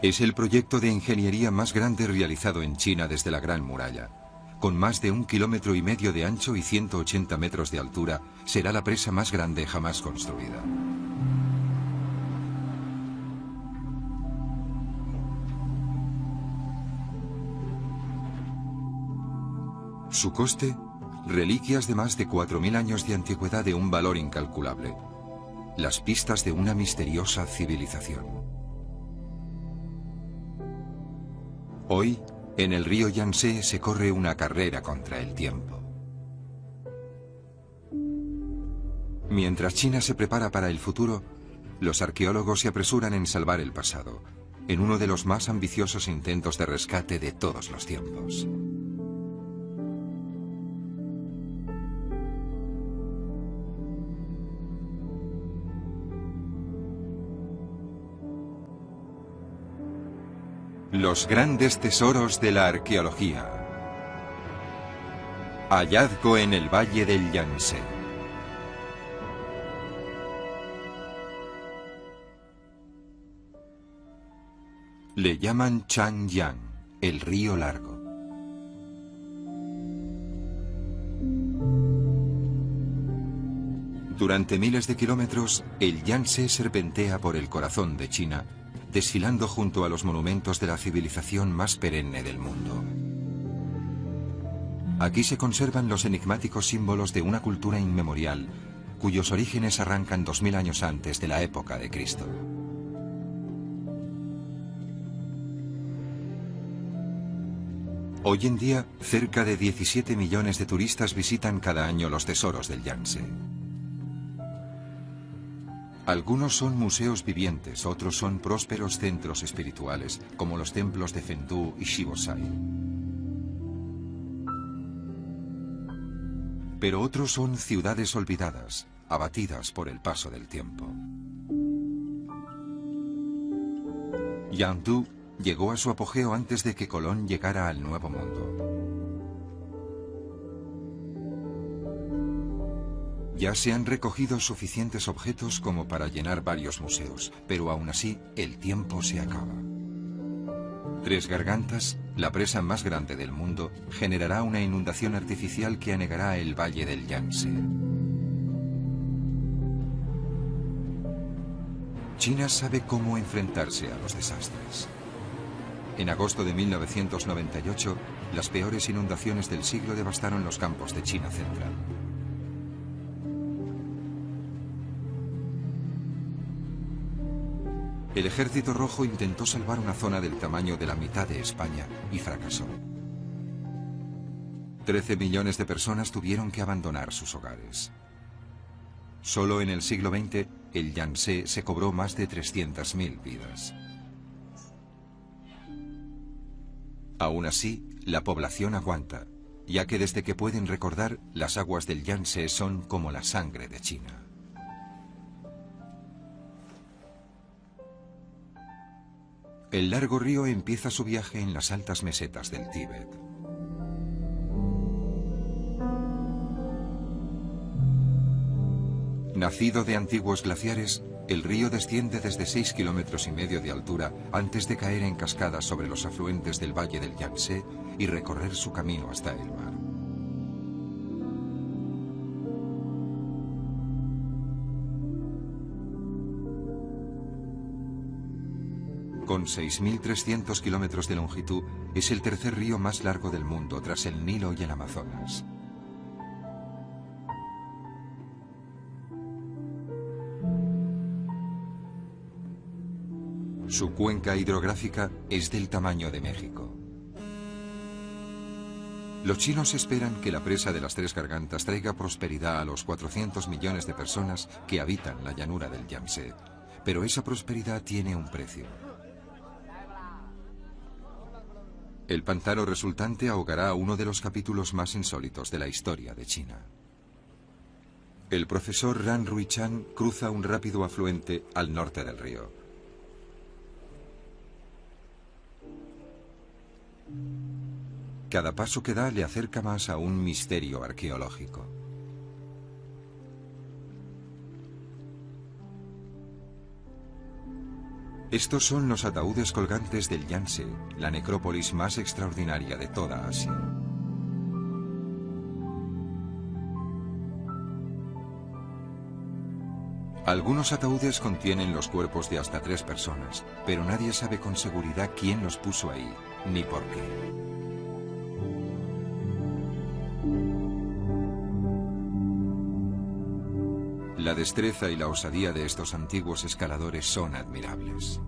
Es el proyecto de ingeniería más grande realizado en China desde la Gran Muralla. Con más de 1,5 kilómetros de ancho y 180 metros de altura, será la presa más grande jamás construida. Su coste, reliquias de más de 4.000 años de antigüedad de un valor incalculable. Las pistas de una misteriosa civilización. Hoy, en el río Yangtze se corre una carrera contra el tiempo. Mientras China se prepara para el futuro, los arqueólogos se apresuran en salvar el pasado, en uno de los más ambiciosos intentos de rescate de todos los tiempos. Los grandes tesoros de la arqueología. Hallazgo en el Valle del Yangtze. Le llaman Changyang, el río largo. Durante miles de kilómetros, el Yangtze serpentea por el corazón de China, desfilando junto a los monumentos de la civilización más perenne del mundo. Aquí se conservan los enigmáticos símbolos de una cultura inmemorial, cuyos orígenes arrancan 2000 años antes de la época de Cristo. Hoy en día, cerca de 17 millones de turistas visitan cada año los tesoros del Yangtze. Algunos son museos vivientes, otros son prósperos centros espirituales, como los templos de Fengdu y Shibosai. Pero otros son ciudades olvidadas, abatidas por el paso del tiempo. Yangdu llegó a su apogeo antes de que Colón llegara al Nuevo Mundo. Ya se han recogido suficientes objetos como para llenar varios museos, pero aún así el tiempo se acaba. Tres Gargantas, la presa más grande del mundo, generará una inundación artificial que anegará el valle del Yangtze. China sabe cómo enfrentarse a los desastres. En agosto de 1998, las peores inundaciones del siglo devastaron los campos de China central. El Ejército Rojo intentó salvar una zona del tamaño de la mitad de España y fracasó. 13 millones de personas tuvieron que abandonar sus hogares. Solo en el siglo XX, el Yangtze se cobró más de 300.000 vidas. Aún así, la población aguanta, ya que desde que pueden recordar, las aguas del Yangtze son como la sangre de China. El largo río empieza su viaje en las altas mesetas del Tíbet. Nacido de antiguos glaciares, el río desciende desde 6,5 kilómetros de altura antes de caer en cascadas sobre los afluentes del valle del Yangtze y recorrer su camino hasta el mar. Con 6.300 kilómetros de longitud, es el tercer río más largo del mundo tras el Nilo y el Amazonas. Su cuenca hidrográfica es del tamaño de México. Los chinos esperan que la presa de las Tres Gargantas traiga prosperidad a los 400 millones de personas que habitan la llanura del Yangtze, pero esa prosperidad tiene un precio. El pantano resultante ahogará uno de los capítulos más insólitos de la historia de China. El profesor Ran Ruichan cruza un rápido afluente al norte del río. Cada paso que da le acerca más a un misterio arqueológico. Estos son los ataúdes colgantes del Yangtze, la necrópolis más extraordinaria de toda Asia. Algunos ataúdes contienen los cuerpos de hasta 3 personas, pero nadie sabe con seguridad quién los puso ahí, ni por qué. La destreza y la osadía de estos antiguos escaladores son admirables.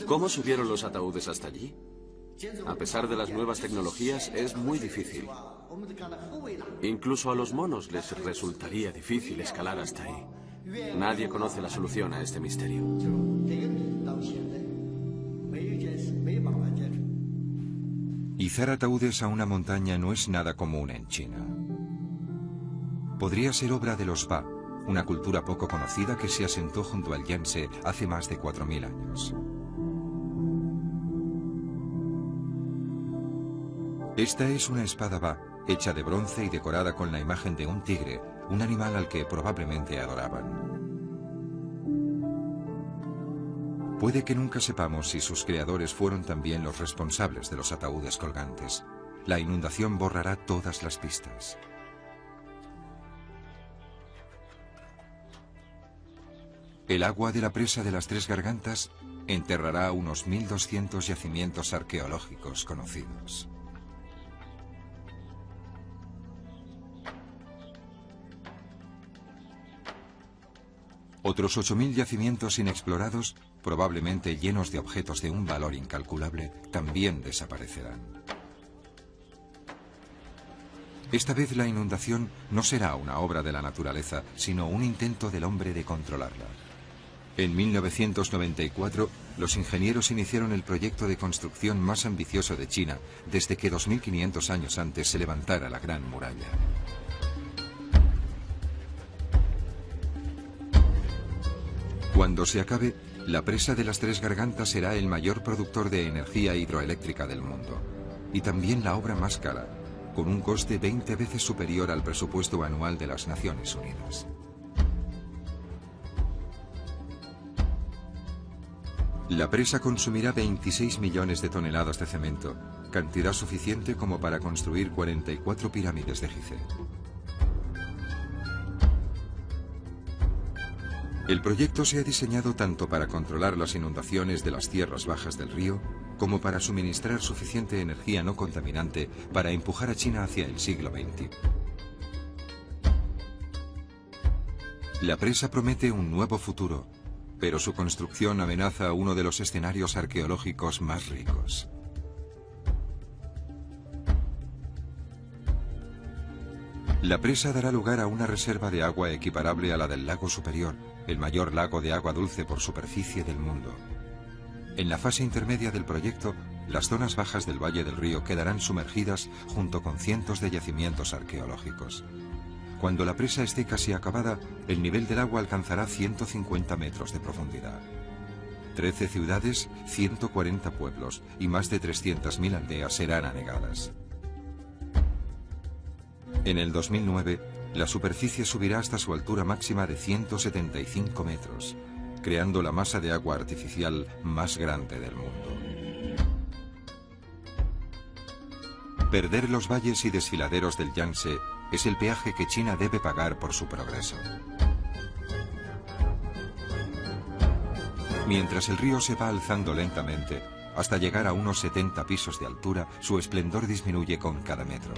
¿Cómo subieron los ataúdes hasta allí? A pesar de las nuevas tecnologías, es muy difícil. Incluso a los monos les resultaría difícil escalar hasta ahí. Nadie conoce la solución a este misterio. Izar ataúdes a una montaña no es nada común en China. Podría ser obra de los Ba, una cultura poco conocida que se asentó junto al Yangtze hace más de 4000 años. Esta es una espada Ba, hecha de bronce y decorada con la imagen de un tigre, un animal al que probablemente adoraban. Puede que nunca sepamos si sus creadores fueron también los responsables de los ataúdes colgantes. La inundación borrará todas las pistas. El agua de la presa de las Tres Gargantas enterrará unos 1200 yacimientos arqueológicos conocidos. Otros 8000 yacimientos inexplorados, probablemente llenos de objetos de un valor incalculable, también desaparecerán. Esta vez la inundación no será una obra de la naturaleza, sino un intento del hombre de controlarla. En 1994, los ingenieros iniciaron el proyecto de construcción más ambicioso de China desde que 2500 años antes se levantara la Gran Muralla. Cuando se acabe, la presa de las Tres Gargantas será el mayor productor de energía hidroeléctrica del mundo, y también la obra más cara, con un coste 20 veces superior al presupuesto anual de las Naciones Unidas. La presa consumirá 26 millones de toneladas de cemento, cantidad suficiente como para construir 44 pirámides de Gizeh. El proyecto se ha diseñado tanto para controlar las inundaciones de las tierras bajas del río, como para suministrar suficiente energía no contaminante para empujar a China hacia el siglo XX. La presa promete un nuevo futuro, pero su construcción amenaza uno de los escenarios arqueológicos más ricos. La presa dará lugar a una reserva de agua equiparable a la del lago Superior, el mayor lago de agua dulce por superficie del mundo. En la fase intermedia del proyecto, las zonas bajas del valle del río quedarán sumergidas junto con cientos de yacimientos arqueológicos. Cuando la presa esté casi acabada, el nivel del agua alcanzará 150 metros de profundidad. 13 ciudades, 140 pueblos y más de 300.000 aldeas serán anegadas. En el 2009, la superficie subirá hasta su altura máxima de 175 metros, creando la masa de agua artificial más grande del mundo. Perder los valles y desfiladeros del Yangtze es el peaje que China debe pagar por su progreso. Mientras el río se va alzando lentamente, hasta llegar a unos 70 pisos de altura, su esplendor disminuye con cada metro.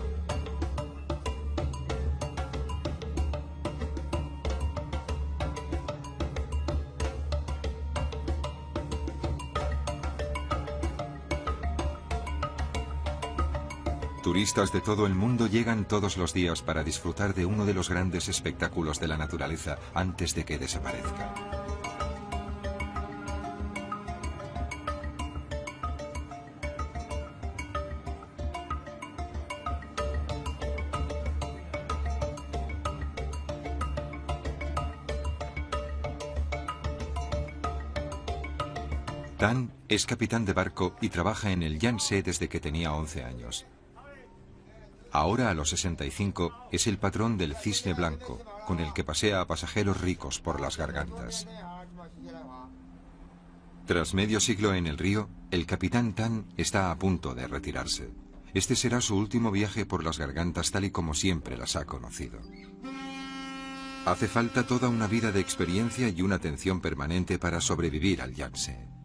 Turistas de todo el mundo llegan todos los días para disfrutar de uno de los grandes espectáculos de la naturaleza antes de que desaparezca. Tan es capitán de barco y trabaja en el Yangtze desde que tenía 11 años. Ahora, a los 65, es el patrón del Cisne Blanco, con el que pasea a pasajeros ricos por las gargantas. Tras medio siglo en el río, el capitán Tan está a punto de retirarse. Este será su último viaje por las gargantas tal y como siempre las ha conocido. Hace falta toda una vida de experiencia y una atención permanente para sobrevivir al Yangtze.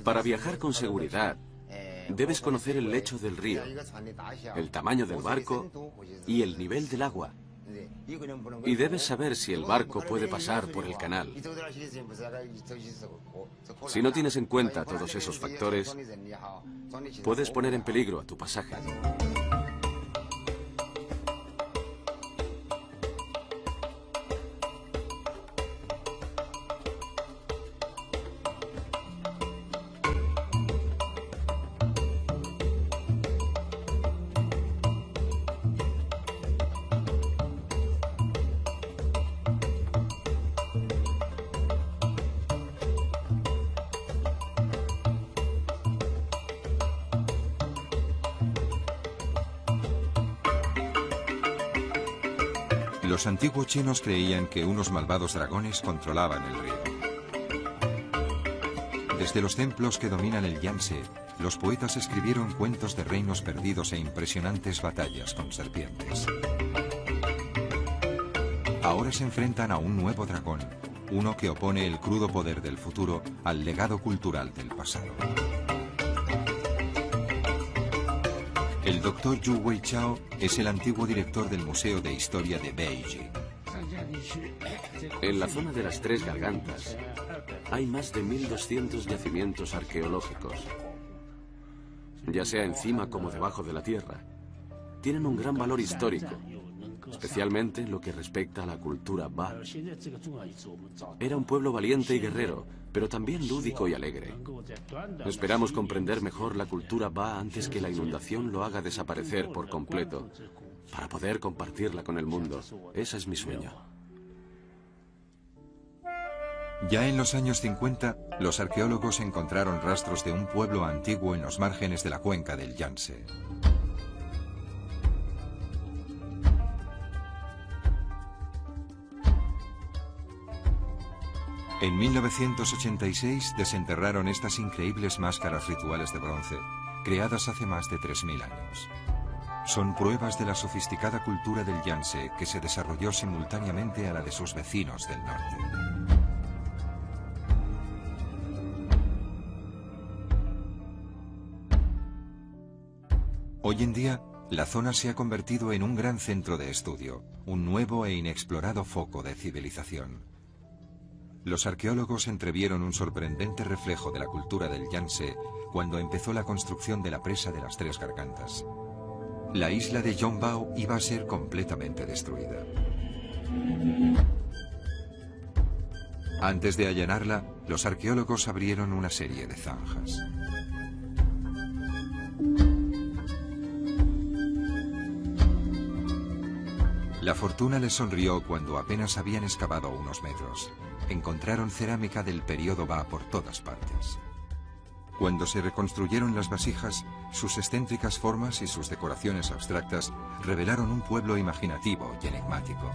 Para viajar con seguridad, debes conocer el lecho del río, el tamaño del barco y el nivel del agua. Y debes saber si el barco puede pasar por el canal. Si no tienes en cuenta todos esos factores, puedes poner en peligro a tu pasaje. Los antiguos chinos creían que unos malvados dragones controlaban el río. Desde los templos que dominan el Yangtze, los poetas escribieron cuentos de reinos perdidos e impresionantes batallas con serpientes. Ahora se enfrentan a un nuevo dragón, uno que opone el crudo poder del futuro al legado cultural del pasado. El Dr. Yu Weichao es el antiguo director del Museo de Historia de Beijing. En la zona de las Tres Gargantas hay más de 1.200 yacimientos arqueológicos, ya sea encima como debajo de la tierra. Tienen un gran valor histórico, especialmente en lo que respecta a la cultura Ba. Era un pueblo valiente y guerrero, pero también lúdico y alegre. Esperamos comprender mejor la cultura Ba antes que la inundación lo haga desaparecer por completo, para poder compartirla con el mundo. Ese es mi sueño. Ya en los años 50, los arqueólogos encontraron rastros de un pueblo antiguo en los márgenes de la cuenca del Yangtze. En 1986 desenterraron estas increíbles máscaras rituales de bronce, creadas hace más de 3000 años. Son pruebas de la sofisticada cultura del Yangtze que se desarrolló simultáneamente a la de sus vecinos del norte. Hoy en día, la zona se ha convertido en un gran centro de estudio, un nuevo e inexplorado foco de civilización. Los arqueólogos entrevieron un sorprendente reflejo de la cultura del Yangtze cuando empezó la construcción de la presa de las Tres Gargantas. La isla de Yongbao iba a ser completamente destruida. Antes de allanarla, los arqueólogos abrieron una serie de zanjas. La fortuna les sonrió cuando apenas habían excavado unos metros. Encontraron cerámica del período Ba por todas partes. Cuando se reconstruyeron las vasijas, sus excéntricas formas y sus decoraciones abstractas revelaron un pueblo imaginativo y enigmático.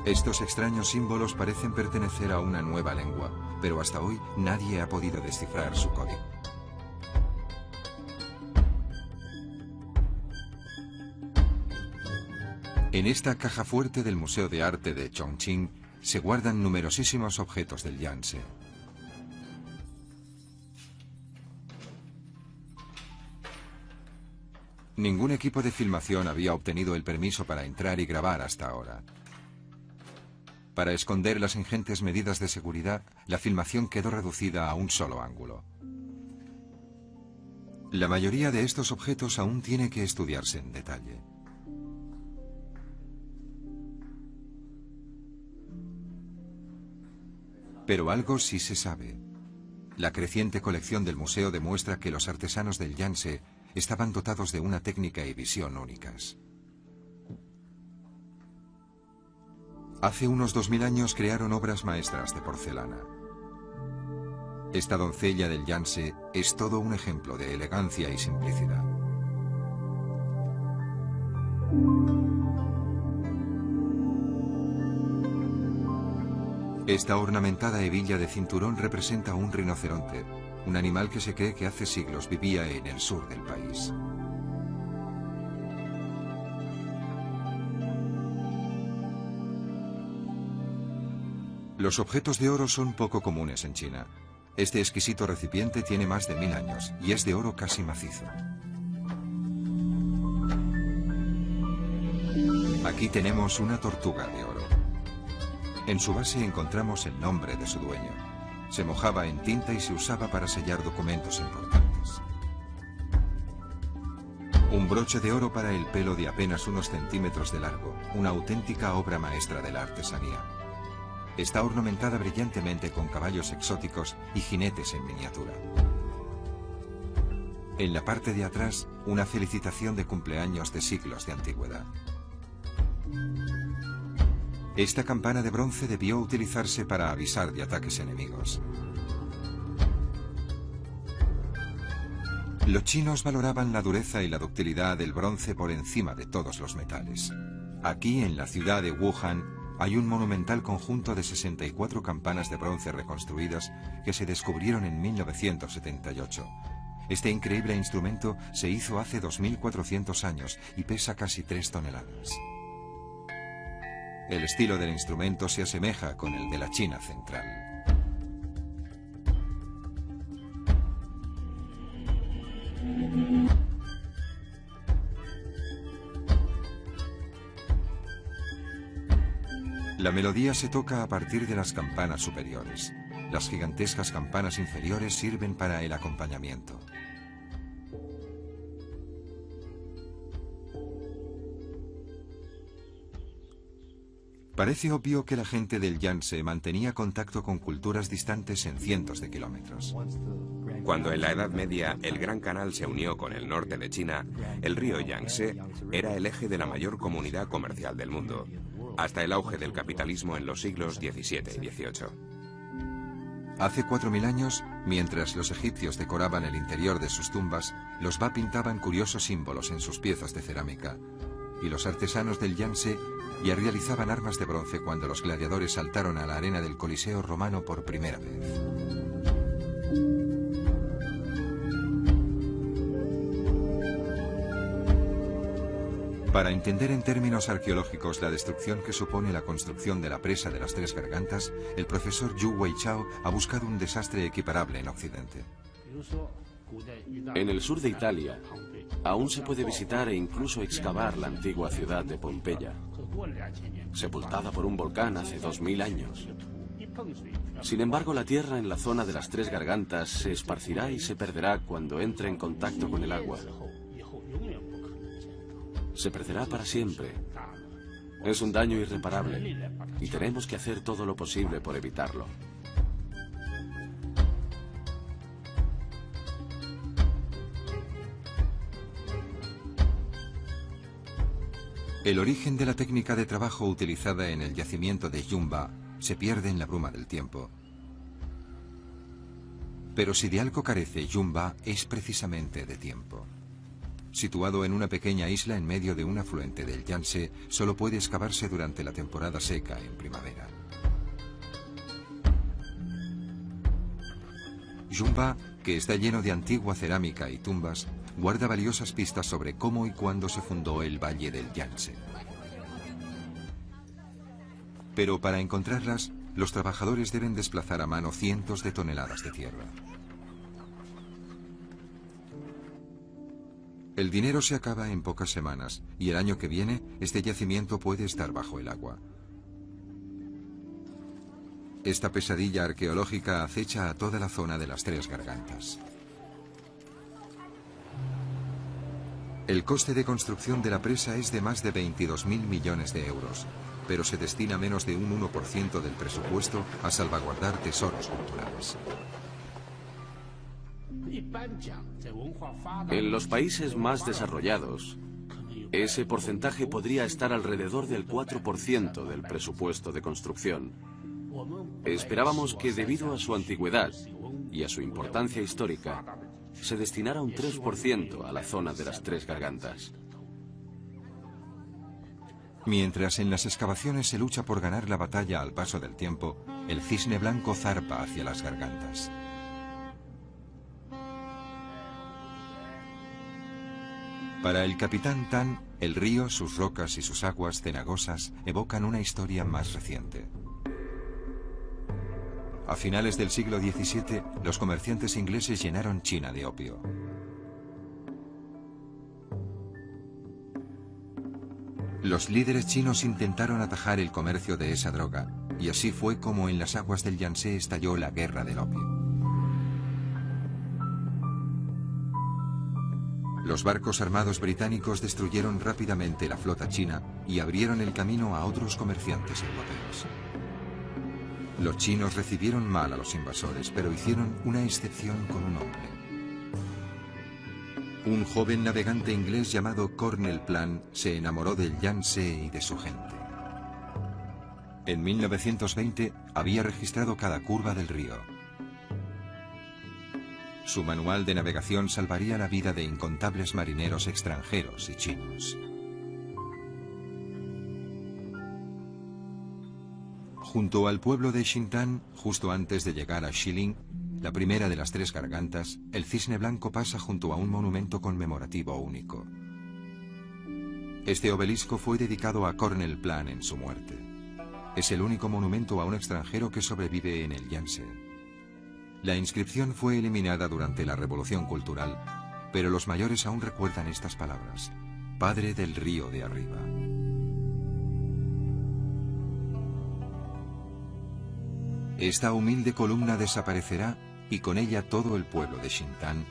Estos extraños símbolos parecen pertenecer a una nueva lengua, pero hasta hoy nadie ha podido descifrar su código. En esta caja fuerte del Museo de Arte de Chongqing se guardan numerosísimos objetos del Yangtze. Ningún equipo de filmación había obtenido el permiso para entrar y grabar hasta ahora. Para esconder las ingentes medidas de seguridad, la filmación quedó reducida a un solo ángulo. La mayoría de estos objetos aún tiene que estudiarse en detalle. Pero algo sí se sabe. La creciente colección del museo demuestra que los artesanos del Yangtze estaban dotados de una técnica y visión únicas. Hace unos 2000 años crearon obras maestras de porcelana. Esta doncella del Yangtze es todo un ejemplo de elegancia y simplicidad. Esta ornamentada hebilla de cinturón representa un rinoceronte, un animal que se cree que hace siglos vivía en el sur del país. Los objetos de oro son poco comunes en China. Este exquisito recipiente tiene más de 1000 años y es de oro casi macizo. Aquí tenemos una tortuga de oro. En su base encontramos el nombre de su dueño. Se mojaba en tinta y se usaba para sellar documentos importantes. Un broche de oro para el pelo de apenas unos centímetros de largo, una auténtica obra maestra de la artesanía. Está ornamentada brillantemente con caballos exóticos y jinetes en miniatura. En la parte de atrás, una felicitación de cumpleaños de siglos de antigüedad. Esta campana de bronce debió utilizarse para avisar de ataques enemigos. Los chinos valoraban la dureza y la ductilidad del bronce por encima de todos los metales. Aquí, en la ciudad de Wuhan, hay un monumental conjunto de 64 campanas de bronce reconstruidas que se descubrieron en 1978. Este increíble instrumento se hizo hace 2400 años y pesa casi 3 toneladas. El estilo del instrumento se asemeja con el de la China central. La melodía se toca a partir de las campanas superiores. Las gigantescas campanas inferiores sirven para el acompañamiento. Parece obvio que la gente del Yangtze mantenía contacto con culturas distantes en cientos de kilómetros. Cuando en la Edad Media el Gran Canal se unió con el norte de China, el río Yangtze era el eje de la mayor comunidad comercial del mundo, hasta el auge del capitalismo en los siglos XVII y XVIII. Hace 4000 años, mientras los egipcios decoraban el interior de sus tumbas, los Ba pintaban curiosos símbolos en sus piezas de cerámica, y los artesanos del Yangtze ya realizaban armas de bronce cuando los gladiadores saltaron a la arena del Coliseo romano por primera vez. Para entender en términos arqueológicos la destrucción que supone la construcción de la presa de las Tres Gargantas, el profesor Yu Weichao ha buscado un desastre equiparable en Occidente. En el sur de Italia, aún se puede visitar e incluso excavar la antigua ciudad de Pompeya, sepultada por un volcán hace 2000 años. Sin embargo, la tierra en la zona de las Tres Gargantas se esparcirá y se perderá cuando entre en contacto con el agua. Se perderá para siempre. Es un daño irreparable y tenemos que hacer todo lo posible por evitarlo. El origen de la técnica de trabajo utilizada en el yacimiento de Yumba se pierde en la bruma del tiempo. Pero si de algo carece Yumba es precisamente de tiempo. Situado en una pequeña isla en medio de un afluente del Yangtze, solo puede excavarse durante la temporada seca en primavera. Yumba, que está lleno de antigua cerámica y tumbas, guarda valiosas pistas sobre cómo y cuándo se fundó el Valle del Yangtze. Pero para encontrarlas, los trabajadores deben desplazar a mano cientos de toneladas de tierra. El dinero se acaba en pocas semanas y el año que viene este yacimiento puede estar bajo el agua. Esta pesadilla arqueológica acecha a toda la zona de las Tres Gargantas. El coste de construcción de la presa es de más de 22.000 millones de euros, pero se destina menos de un 1% del presupuesto a salvaguardar tesoros culturales. En los países más desarrollados, Ese porcentaje podría estar alrededor del 4% del presupuesto de construcción. Esperábamos que, debido a su antigüedad y a su importancia histórica, se destinara un 3% a la zona de las Tres Gargantas. Mientras en las excavaciones se lucha por ganar la batalla al paso del tiempo, el Cisne Blanco zarpa hacia las gargantas. Para el capitán Tan, el río, sus rocas y sus aguas cenagosas evocan una historia más reciente. A finales del siglo XVII, los comerciantes ingleses llenaron China de opio. Los líderes chinos intentaron atajar el comercio de esa droga, y así fue como en las aguas del Yangtze estalló la guerra del opio. Los barcos armados británicos destruyeron rápidamente la flota china y abrieron el camino a otros comerciantes europeos. Los chinos recibieron mal a los invasores, pero hicieron una excepción con un hombre. Un joven navegante inglés llamado Cornell Plan se enamoró del Yangtze y de su gente. En 1920 había registrado cada curva del río. Su manual de navegación salvaría la vida de incontables marineros extranjeros y chinos. Junto al pueblo de Xintan, justo antes de llegar a Shilin, la primera de las Tres Gargantas, el Cisne Blanco pasa junto a un monumento conmemorativo único. Este obelisco fue dedicado a Cornell Plan en su muerte. Es el único monumento a un extranjero que sobrevive en el Yangtze. La inscripción fue eliminada durante la Revolución Cultural, pero los mayores aún recuerdan estas palabras: Padre del río de arriba. Esta humilde columna desaparecerá y con ella todo el pueblo de Xintan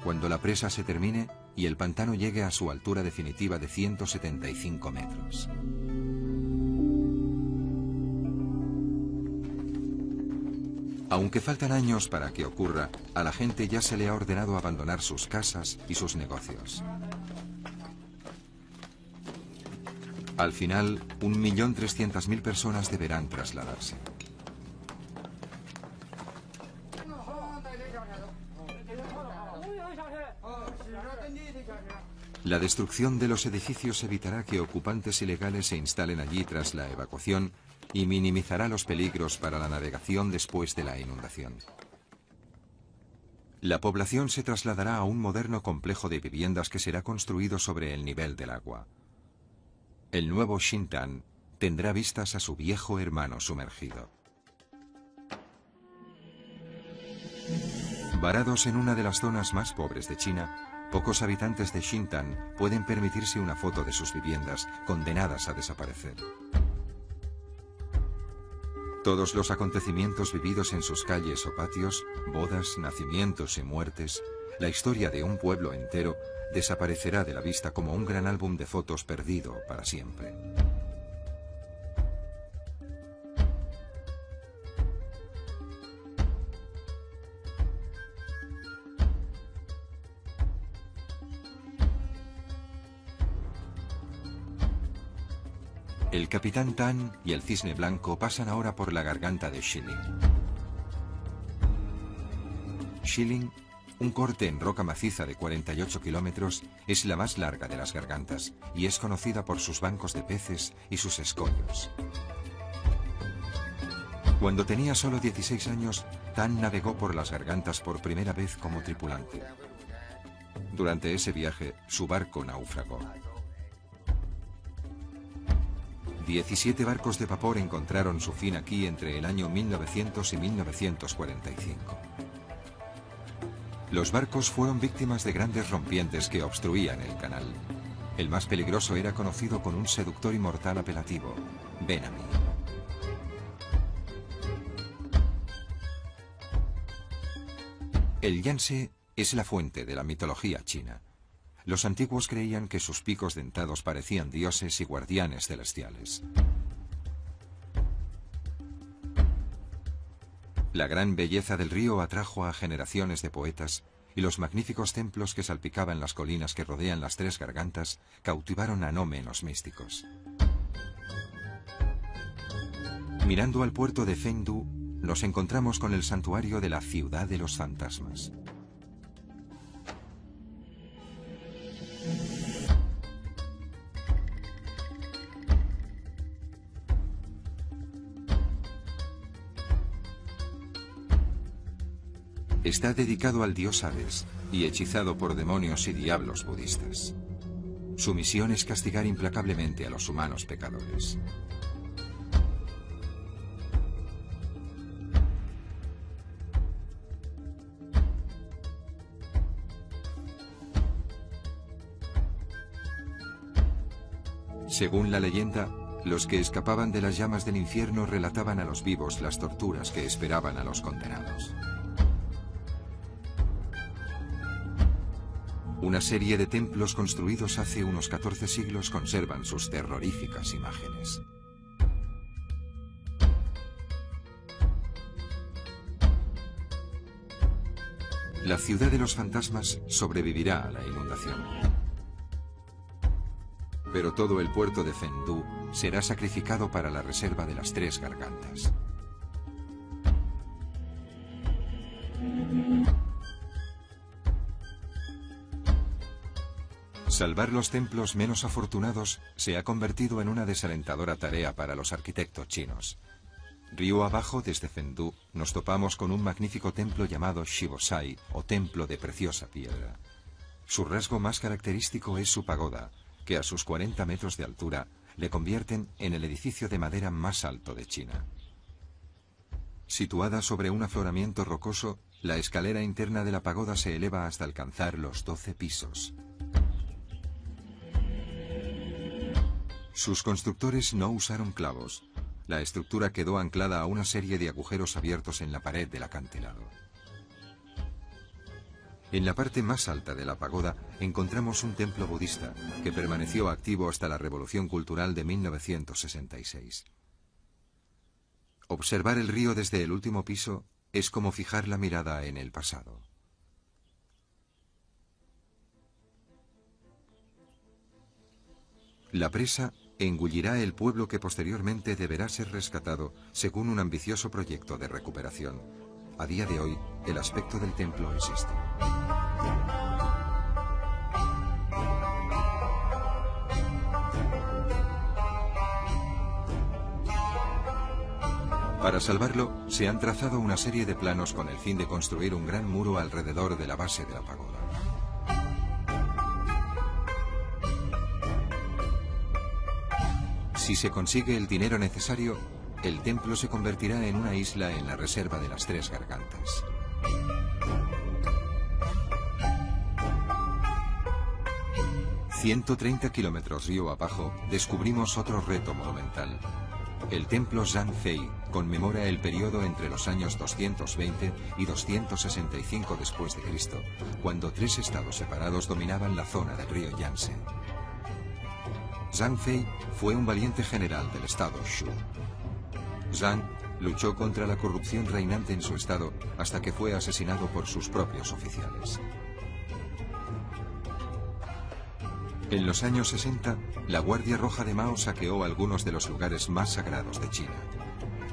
cuando la presa se termine y el pantano llegue a su altura definitiva de 175 metros. Aunque faltan años para que ocurra, a la gente ya se le ha ordenado abandonar sus casas y sus negocios. Al final, 1.300.000 personas deberán trasladarse. La destrucción de los edificios evitará que ocupantes ilegales se instalen allí tras la evacuación y minimizará los peligros para la navegación después de la inundación. La población se trasladará a un moderno complejo de viviendas que será construido sobre el nivel del agua. El nuevo Xintan tendrá vistas a su viejo hermano sumergido. Varados en una de las zonas más pobres de China, pocos habitantes de Xintan pueden permitirse una foto de sus viviendas, condenadas a desaparecer. Todos los acontecimientos vividos en sus calles o patios, bodas, nacimientos y muertes, la historia de un pueblo entero, desaparecerá de la vista como un gran álbum de fotos perdido para siempre. El capitán Tan y el Cisne Blanco pasan ahora por la garganta de Shilin. Shilin, un corte en roca maciza de 48 kilómetros, es la más larga de las gargantas y es conocida por sus bancos de peces y sus escollos. Cuando tenía solo 16 años, Tan navegó por las gargantas por primera vez como tripulante. Durante ese viaje, su barco naufragó. 17 barcos de vapor encontraron su fin aquí entre el año 1900 y 1945. Los barcos fueron víctimas de grandes rompientes que obstruían el canal. El más peligroso era conocido con un seductor y mortal apelativo, Benami. El Yangtze es la fuente de la mitología china. Los antiguos creían que sus picos dentados parecían dioses y guardianes celestiales. La gran belleza del río atrajo a generaciones de poetas y los magníficos templos que salpicaban las colinas que rodean las tres gargantas cautivaron a no menos místicos. Mirando al puerto de Fengdu, nos encontramos con el santuario de la ciudad de los fantasmas. Está dedicado al dios Hades y hechizado por demonios y diablos budistas. Su misión es castigar implacablemente a los humanos pecadores. Según la leyenda, los que escapaban de las llamas del infierno relataban a los vivos las torturas que esperaban a los condenados. Una serie de templos construidos hace unos 14 siglos conservan sus terroríficas imágenes. La ciudad de los fantasmas sobrevivirá a la inundación. Pero todo el puerto de Fengdu será sacrificado para la reserva de las tres gargantas. Salvar los templos menos afortunados se ha convertido en una desalentadora tarea para los arquitectos chinos. Río abajo, desde Fengdu, nos topamos con un magnífico templo llamado Shibosai, o templo de preciosa piedra. Su rasgo más característico es su pagoda, que a sus 40 metros de altura le convierten en el edificio de madera más alto de China. Situada sobre un afloramiento rocoso, la escalera interna de la pagoda se eleva hasta alcanzar los 12 pisos. Sus constructores no usaron clavos. La estructura quedó anclada a una serie de agujeros abiertos en la pared del acantilado. En la parte más alta de la pagoda encontramos un templo budista que permaneció activo hasta la Revolución Cultural de 1966. Observar el río desde el último piso es como fijar la mirada en el pasado. La presa engullirá el pueblo que posteriormente deberá ser rescatado según un ambicioso proyecto de recuperación. A día de hoy, el aspecto del templo es este. Para salvarlo, se han trazado una serie de planos con el fin de construir un gran muro alrededor de la base de la pagoda. Si se consigue el dinero necesario, el templo se convertirá en una isla en la reserva de las tres gargantas. ...130 kilómetros río abajo, descubrimos otro reto monumental. El templo Zhangfei conmemora el periodo entre los años 220 y 265 después de Cristo, cuando tres estados separados dominaban la zona del río Yangtze. Zhang fue un valiente general del estado Shu. Zhang luchó contra la corrupción reinante en su estado hasta que fue asesinado por sus propios oficiales. En los años 60, la Guardia Roja de Mao saqueó algunos de los lugares más sagrados de China.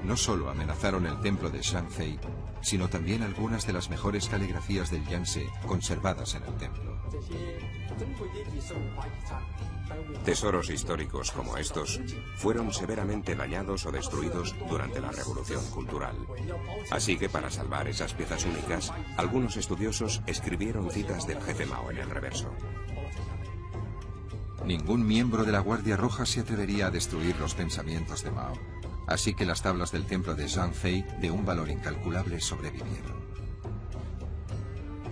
No solo amenazaron el templo de Zhangfei, sino también algunas de las mejores caligrafías del Yangtze conservadas en el templo. Tesoros históricos como estos fueron severamente dañados o destruidos durante la Revolución Cultural. Así que para salvar esas piezas únicas, algunos estudiosos escribieron citas del jefe Mao en el reverso. Ningún miembro de la Guardia Roja se atrevería a destruir los pensamientos de Mao, así que las tablas del templo de Zhangfei, de un valor incalculable, sobrevivieron.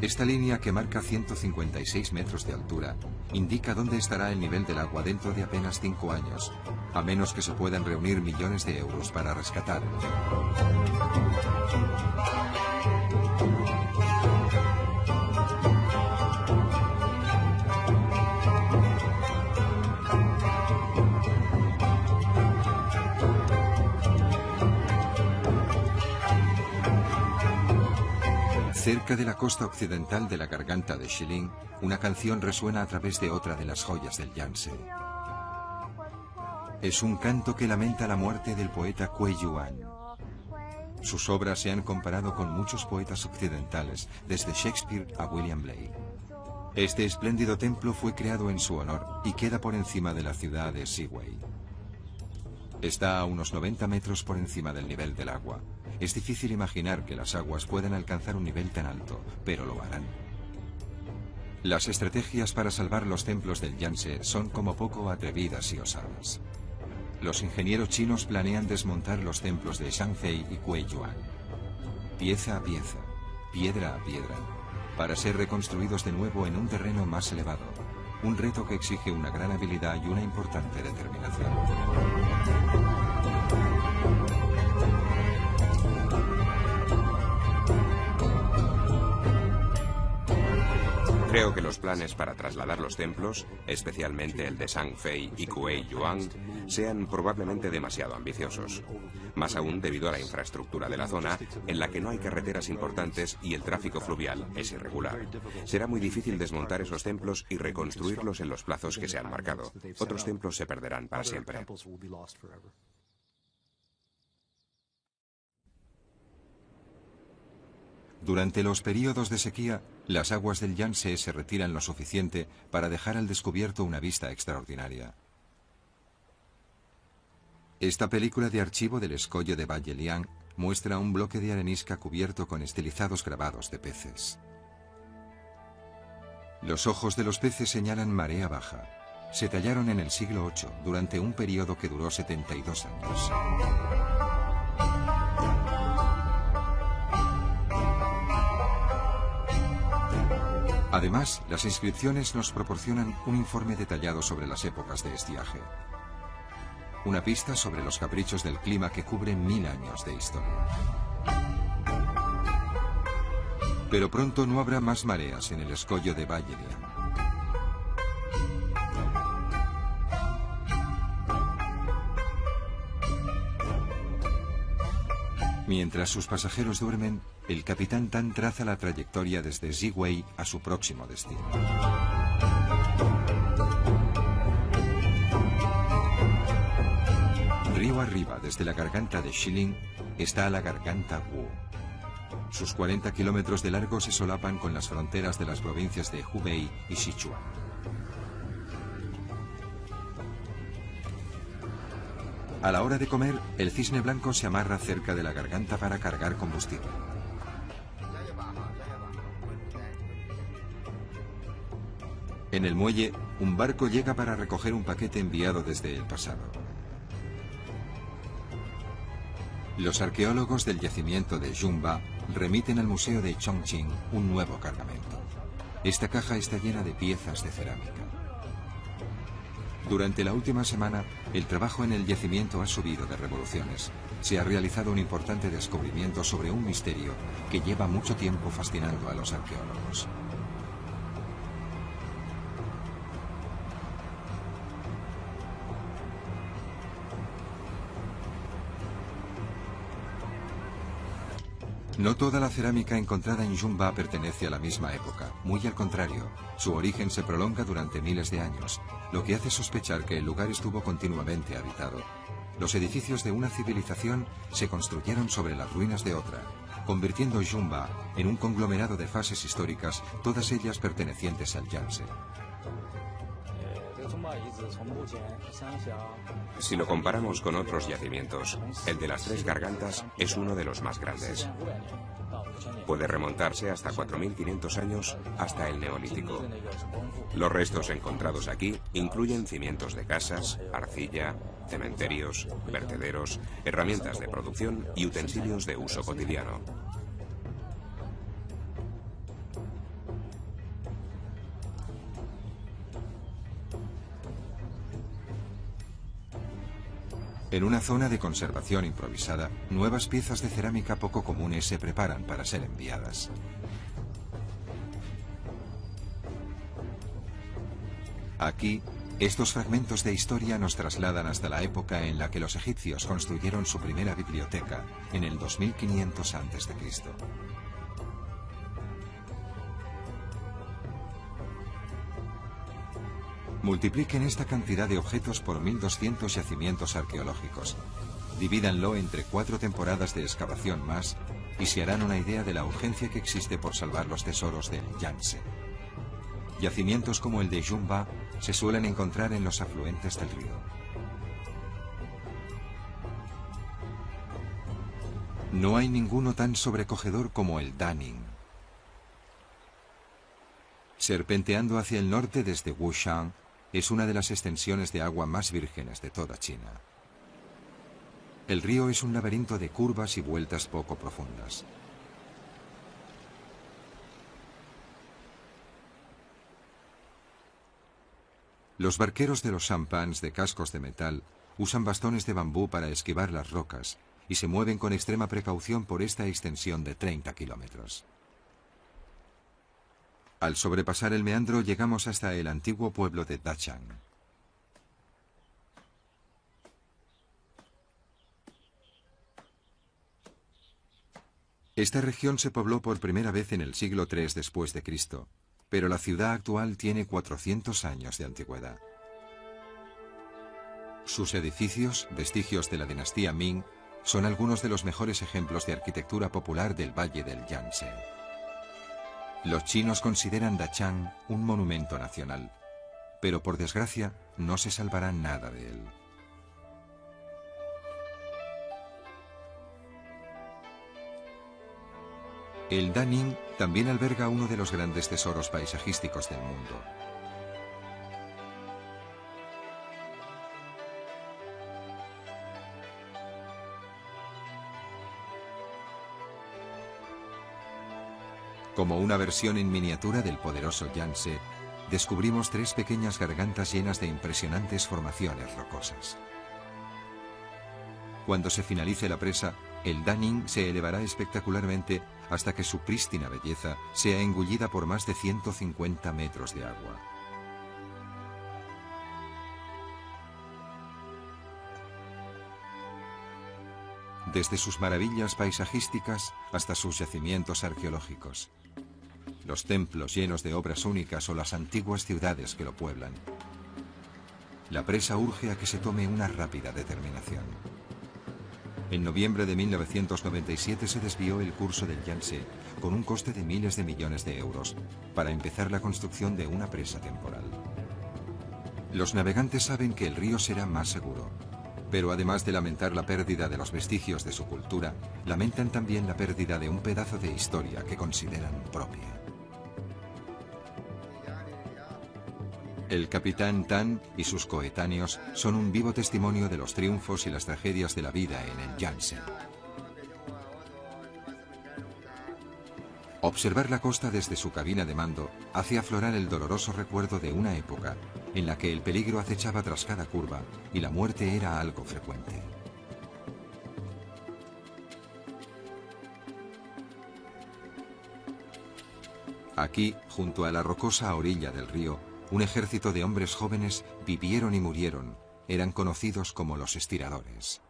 Esta línea, que marca 156 metros de altura, indica dónde estará el nivel del agua dentro de apenas 5 años, a menos que se puedan reunir millones de euros para rescatar el templo. Cerca de la costa occidental de la garganta de Shilin, una canción resuena a través de otra de las joyas del Yangtze. Es un canto que lamenta la muerte del poeta Cui Yuan. Sus obras se han comparado con muchos poetas occidentales, desde Shakespeare a William Blake. Este espléndido templo fue creado en su honor y queda por encima de la ciudad de Seaway. Está a unos 90 metros por encima del nivel del agua. Es difícil imaginar que las aguas puedan alcanzar un nivel tan alto, pero lo harán. Las estrategias para salvar los templos del Yangtze son como poco atrevidas y osadas. Los ingenieros chinos planean desmontar los templos de Shangfei y Guiyuan, pieza a pieza, piedra a piedra, para ser reconstruidos de nuevo en un terreno más elevado, un reto que exige una gran habilidad y una importante determinación. Creo que los planes para trasladar los templos, especialmente el de Shangfei y Guiyuan, sean probablemente demasiado ambiciosos. Más aún debido a la infraestructura de la zona, en la que no hay carreteras importantes y el tráfico fluvial es irregular. Será muy difícil desmontar esos templos y reconstruirlos en los plazos que se han marcado. Otros templos se perderán para siempre. Durante los períodos de sequía, las aguas del Yangtze se retiran lo suficiente para dejar al descubierto una vista extraordinaria. Esta película de archivo del escollo de Balleliang muestra un bloque de arenisca cubierto con estilizados grabados de peces. Los ojos de los peces señalan marea baja. Se tallaron en el siglo VIII, durante un periodo que duró 72 años. Además, las inscripciones nos proporcionan un informe detallado sobre las épocas de estiaje. Una pista sobre los caprichos del clima que cubre 1000 años de historia. Pero pronto no habrá más mareas en el escollo de Balleliang. Mientras sus pasajeros duermen, el capitán Tan traza la trayectoria desde Seaway a su próximo destino. Río arriba, desde la garganta de Shilin, está la garganta Wu. Sus 40 kilómetros de largo se solapan con las fronteras de las provincias de Hubei y Sichuan. A la hora de comer, el cisne blanco se amarra cerca de la garganta para cargar combustible. En el muelle, un barco llega para recoger un paquete enviado desde el pasado. Los arqueólogos del yacimiento de Yunba remiten al museo de Chongqing un nuevo cargamento. Esta caja está llena de piezas de cerámica. Durante la última semana, el trabajo en el yacimiento ha subido de revoluciones. Se ha realizado un importante descubrimiento sobre un misterio que lleva mucho tiempo fascinando a los arqueólogos. No toda la cerámica encontrada en Yunba pertenece a la misma época, muy al contrario, su origen se prolonga durante miles de años, lo que hace sospechar que el lugar estuvo continuamente habitado. Los edificios de una civilización se construyeron sobre las ruinas de otra, convirtiendo Yunba en un conglomerado de fases históricas, todas ellas pertenecientes al Yangtze. Si lo comparamos con otros yacimientos, el de las Tres Gargantas es uno de los más grandes. Puede remontarse hasta 4500 años, hasta el Neolítico. Los restos encontrados aquí incluyen cimientos de casas, arcilla, cementerios, vertederos, herramientas de producción y utensilios de uso cotidiano. En una zona de conservación improvisada, nuevas piezas de cerámica poco comunes se preparan para ser enviadas. Aquí, estos fragmentos de historia nos trasladan hasta la época en la que los egipcios construyeron su primera biblioteca, en el 2500 a.C. Multipliquen esta cantidad de objetos por 1200 yacimientos arqueológicos. Divídanlo entre 4 temporadas de excavación más y se harán una idea de la urgencia que existe por salvar los tesoros del Yangtze. Yacimientos como el de Jumba se suelen encontrar en los afluentes del río. No hay ninguno tan sobrecogedor como el Daning. Serpenteando hacia el norte desde Wushan, es una de las extensiones de agua más vírgenes de toda China. El río es un laberinto de curvas y vueltas poco profundas. Los barqueros de los sampans de cascos de metal usan bastones de bambú para esquivar las rocas y se mueven con extrema precaución por esta extensión de 30 kilómetros. Al sobrepasar el meandro llegamos hasta el antiguo pueblo de Dachang. Esta región se pobló por primera vez en el siglo III después de Cristo, pero la ciudad actual tiene 400 años de antigüedad. Sus edificios, vestigios de la dinastía Ming, son algunos de los mejores ejemplos de arquitectura popular del Valle del Yangtze. Los chinos consideran Dachang un monumento nacional, pero por desgracia no se salvará nada de él. El Daning también alberga uno de los grandes tesoros paisajísticos del mundo. Como una versión en miniatura del poderoso Yangtze, descubrimos 3 pequeñas gargantas llenas de impresionantes formaciones rocosas. Cuando se finalice la presa, el Daning se elevará espectacularmente hasta que su prístina belleza sea engullida por más de 150 metros de agua. Desde sus maravillas paisajísticas hasta sus yacimientos arqueológicos, los templos llenos de obras únicas o las antiguas ciudades que lo pueblan, la presa urge a que se tome una rápida determinación. En noviembre de 1997 se desvió el curso del Yangtze con un coste de miles de millones de euros para empezar la construcción de una presa temporal. Los navegantes saben que el río será más seguro, pero además de lamentar la pérdida de los vestigios de su cultura, lamentan también la pérdida de un pedazo de historia que consideran propia. El capitán Tan y sus coetáneos son un vivo testimonio de los triunfos y las tragedias de la vida en el Yangtze. Observar la costa desde su cabina de mando hace aflorar el doloroso recuerdo de una época en la que el peligro acechaba tras cada curva y la muerte era algo frecuente. Aquí, junto a la rocosa orilla del río, un ejército de hombres jóvenes vivieron y murieron. Eran conocidos como los estiradores.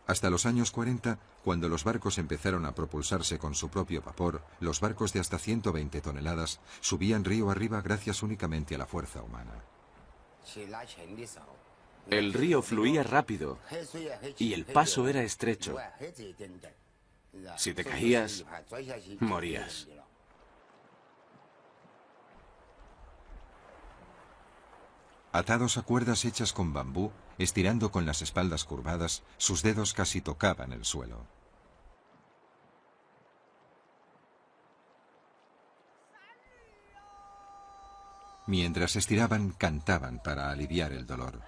Hasta los años 40, cuando los barcos empezaron a propulsarse con su propio vapor, los barcos de hasta 120 toneladas subían río arriba gracias únicamente a la fuerza humana. El río fluía rápido y el paso era estrecho. Si te caías, morías. Atados a cuerdas hechas con bambú, estirando con las espaldas curvadas, sus dedos casi tocaban el suelo. Mientras estiraban, cantaban para aliviar el dolor.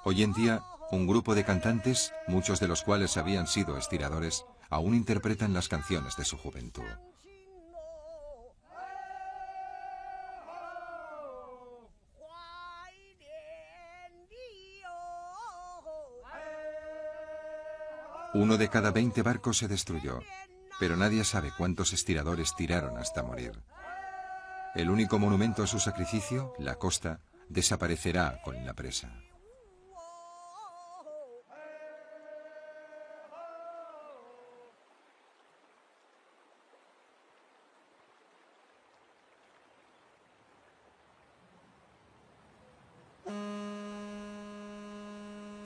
Hoy en día, un grupo de cantantes, muchos de los cuales habían sido estiradores, aún interpretan las canciones de su juventud. Uno de cada 20 barcos se destruyó, pero nadie sabe cuántos estiradores tiraron hasta morir. El único monumento a su sacrificio, la costa, desaparecerá con la presa.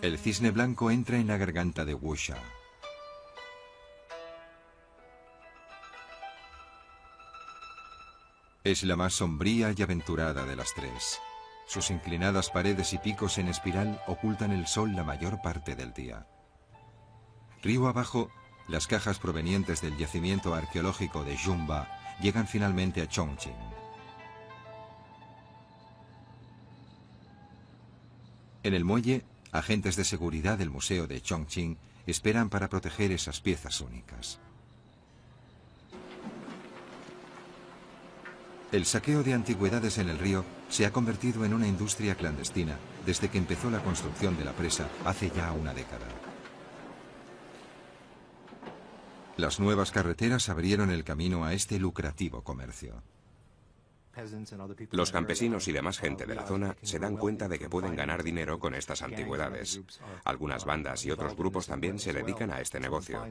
El cisne blanco entra en la garganta de Wusha. Es la más sombría y aventurada de las tres. Sus inclinadas paredes y picos en espiral ocultan el sol la mayor parte del día. Río abajo, las cajas provenientes del yacimiento arqueológico de Jumba llegan finalmente a Chongqing. En el muelle, agentes de seguridad del Museo de Chongqing esperan para proteger esas piezas únicas. El saqueo de antigüedades en el río se ha convertido en una industria clandestina desde que empezó la construcción de la presa hace ya una década. Las nuevas carreteras abrieron el camino a este lucrativo comercio. Los campesinos y demás gente de la zona se dan cuenta de que pueden ganar dinero con estas antigüedades. Algunas bandas y otros grupos también se dedican a este negocio.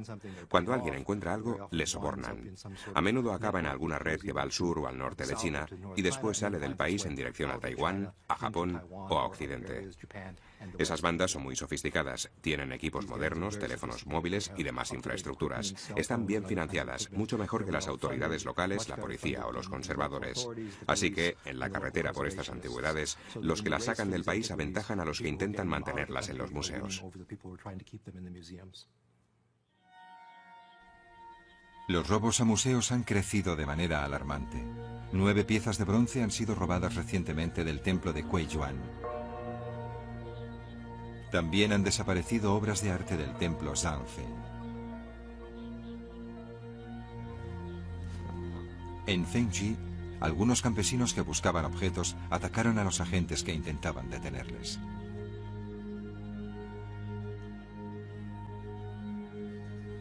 Cuando alguien encuentra algo, le sobornan. A menudo acaba en alguna red que va al sur o al norte de China y después sale del país en dirección a Taiwán, a Japón o a Occidente. Esas bandas son muy sofisticadas, tienen equipos modernos, teléfonos móviles y demás infraestructuras. Están bien financiadas, mucho mejor que las autoridades locales, la policía o los conservadores. Así que, en la carretera por estas antigüedades, los que las sacan del país aventajan a los que intentan mantenerlas en los museos. Los robos a museos han crecido de manera alarmante. 9 piezas de bronce han sido robadas recientemente del templo de Kueyuan. También han desaparecido obras de arte del templo Zhangfe. En Fengji, algunos campesinos que buscaban objetos atacaron a los agentes que intentaban detenerles.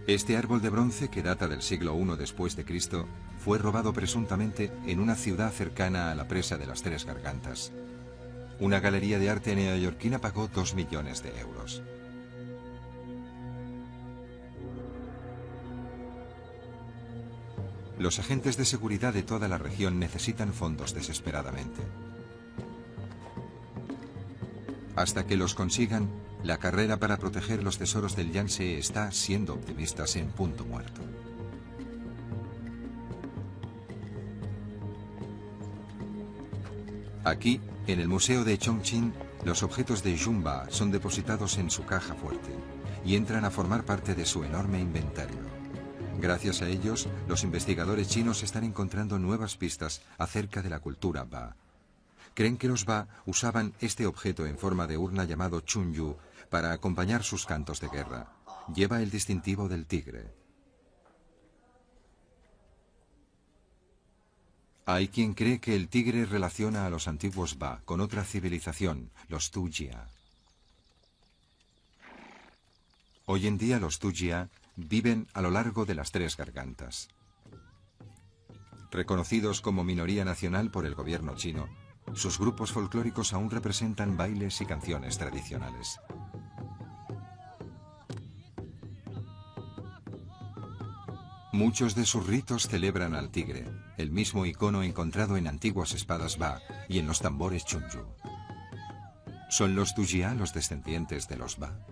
Este árbol de bronce, que data del siglo I después de Cristo, fue robado presuntamente en una ciudad cercana a la presa de las Tres Gargantas. Una galería de arte neoyorquina pagó 2 millones de euros. Los agentes de seguridad de toda la región necesitan fondos desesperadamente. Hasta que los consigan, la carrera para proteger los tesoros del Yangtze está, siendo optimistas, en punto muerto. Aquí, en el Museo de Chongqing, los objetos de Jumba son depositados en su caja fuerte y entran a formar parte de su enorme inventario. Gracias a ellos, los investigadores chinos están encontrando nuevas pistas acerca de la cultura Ba. Creen que los Ba usaban este objeto en forma de urna llamado Chunyu para acompañar sus cantos de guerra. Lleva el distintivo del tigre. Hay quien cree que el tigre relaciona a los antiguos Ba con otra civilización, los Tujia. Hoy en día los Tujia viven a lo largo de las Tres Gargantas. Reconocidos como minoría nacional por el gobierno chino, sus grupos folclóricos aún representan bailes y canciones tradicionales. Muchos de sus ritos celebran al tigre, el mismo icono encontrado en antiguas espadas Ba y en los tambores Chunyu. ¿Son los Tujia los descendientes de los Ba?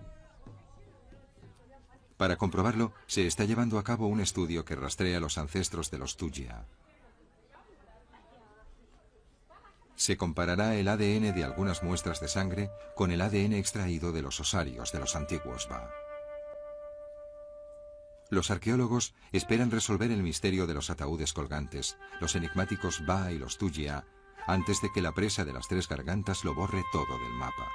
Para comprobarlo, se está llevando a cabo un estudio que rastrea los ancestros de los Tujia. Se comparará el ADN de algunas muestras de sangre con el ADN extraído de los osarios de los antiguos Ba. Los arqueólogos esperan resolver el misterio de los ataúdes colgantes, los enigmáticos Ba y los Tujia, antes de que la presa de las Tres Gargantas lo borre todo del mapa.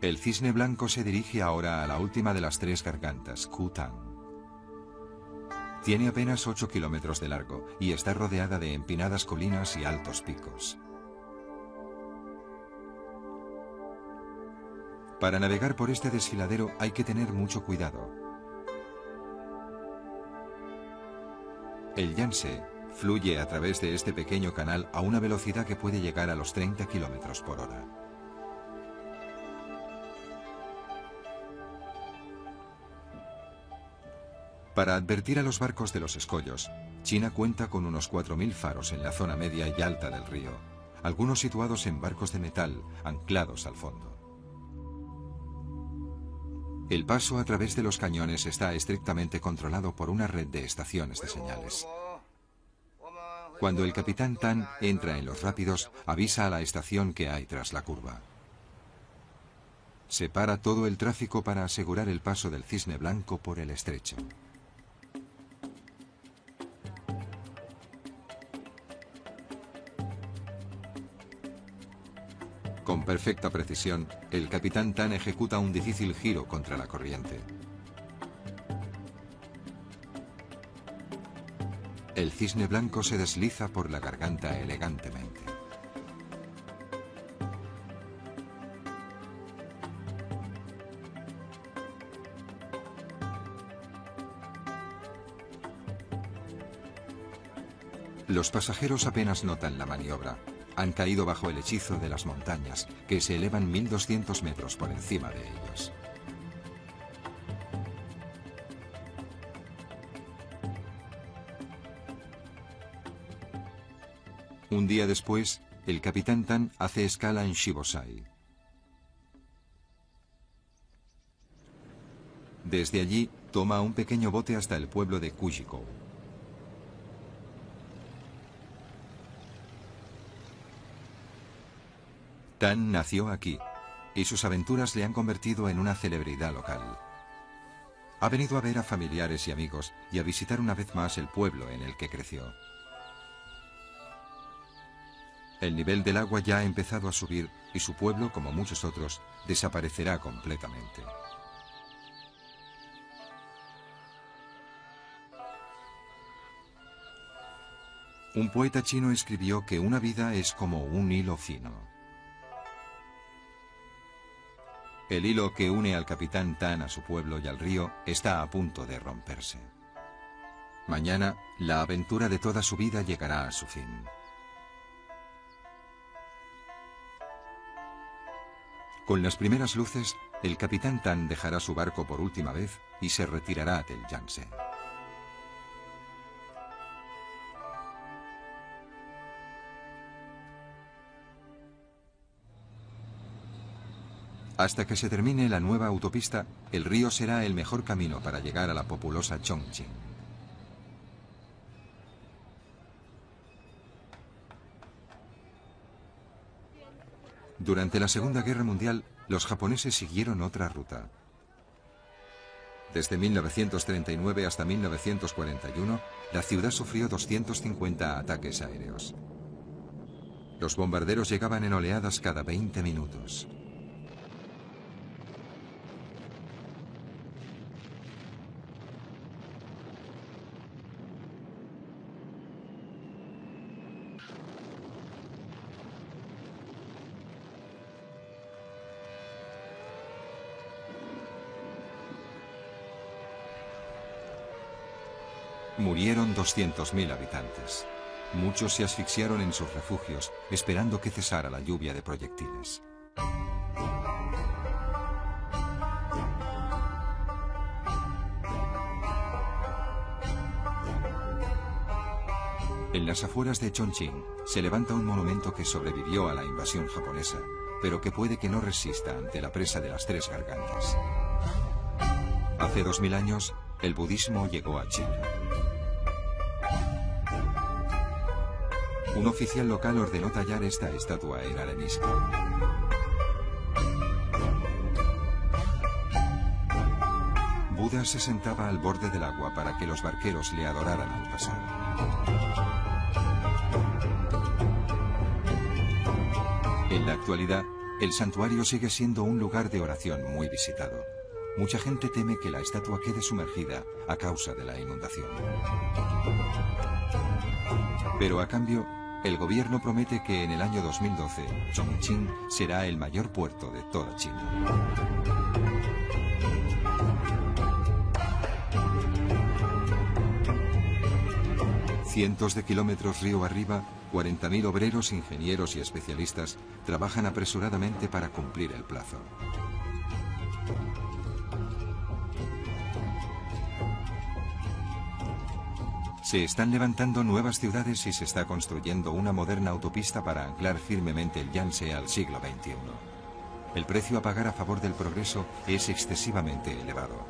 El cisne blanco se dirige ahora a la última de las Tres Gargantas, Kutang. Tiene apenas 8 kilómetros de largo y está rodeada de empinadas colinas y altos picos. Para navegar por este desfiladero hay que tener mucho cuidado. El Yangtze fluye a través de este pequeño canal a una velocidad que puede llegar a los 30 kilómetros por hora. Para advertir a los barcos de los escollos, China cuenta con unos 4.000 faros en la zona media y alta del río, algunos situados en barcos de metal anclados al fondo. El paso a través de los cañones está estrictamente controlado por una red de estaciones de señales. Cuando el capitán Tan entra en los rápidos, avisa a la estación que hay tras la curva. Separa todo el tráfico para asegurar el paso del Cisne Blanco por el estrecho. Con perfecta precisión, el capitán Tan ejecuta un difícil giro contra la corriente. El Cisne Blanco se desliza por la garganta elegantemente. Los pasajeros apenas notan la maniobra. Han caído bajo el hechizo de las montañas, que se elevan 1.200 metros por encima de ellos. Un día después, el capitán Tan hace escala en Shibosai. Desde allí, toma un pequeño bote hasta el pueblo de Kujikou. Tan nació aquí, y sus aventuras le han convertido en una celebridad local. Ha venido a ver a familiares y amigos y a visitar una vez más el pueblo en el que creció. El nivel del agua ya ha empezado a subir y su pueblo, como muchos otros, desaparecerá completamente. Un poeta chino escribió que una vida es como un hilo fino. El hilo que une al capitán Tan a su pueblo y al río está a punto de romperse. Mañana, la aventura de toda su vida llegará a su fin. Con las primeras luces, el capitán Tan dejará su barco por última vez y se retirará del Yangtze. Hasta que se termine la nueva autopista, el río será el mejor camino para llegar a la populosa Chongqing. Durante la Segunda Guerra Mundial, los japoneses siguieron otra ruta. Desde 1939 hasta 1941, la ciudad sufrió 250 ataques aéreos. Los bombarderos llegaban en oleadas cada 20 minutos. Murieron 200.000 habitantes. Muchos se asfixiaron en sus refugios, esperando que cesara la lluvia de proyectiles. En las afueras de Chongqing se levanta un monumento que sobrevivió a la invasión japonesa, pero que puede que no resista ante la presa de las Tres Gargantas. Hace 2000 años, el budismo llegó a China. Un oficial local ordenó tallar esta estatua en arenisca. Buda se sentaba al borde del agua para que los barqueros le adoraran al pasar. En la actualidad, el santuario sigue siendo un lugar de oración muy visitado. Mucha gente teme que la estatua quede sumergida a causa de la inundación. Pero a cambio, el gobierno promete que en el año 2012, Chongqing será el mayor puerto de toda China. Cientos de kilómetros río arriba, 40.000 obreros, ingenieros y especialistas trabajan apresuradamente para cumplir el plazo. Se están levantando nuevas ciudades y se está construyendo una moderna autopista para anclar firmemente el Yangtze al siglo XXI. El precio a pagar a favor del progreso es excesivamente elevado.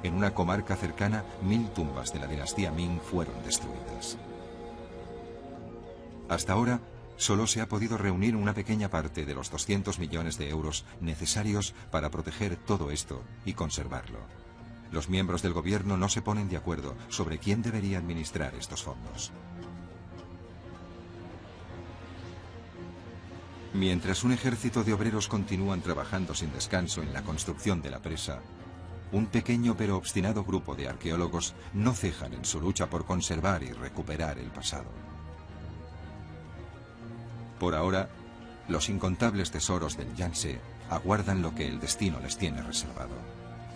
En una comarca cercana, 1000 tumbas de la dinastía Ming fueron destruidas. Hasta ahora, solo se ha podido reunir una pequeña parte de los 200 millones de euros necesarios para proteger todo esto y conservarlo. Los miembros del gobierno no se ponen de acuerdo sobre quién debería administrar estos fondos. Mientras un ejército de obreros continúan trabajando sin descanso en la construcción de la presa, un pequeño pero obstinado grupo de arqueólogos no cejan en su lucha por conservar y recuperar el pasado. Por ahora, los incontables tesoros del Yangtze aguardan lo que el destino les tiene reservado.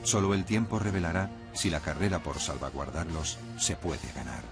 Solo el tiempo revelará si la carrera por salvaguardarlos se puede ganar.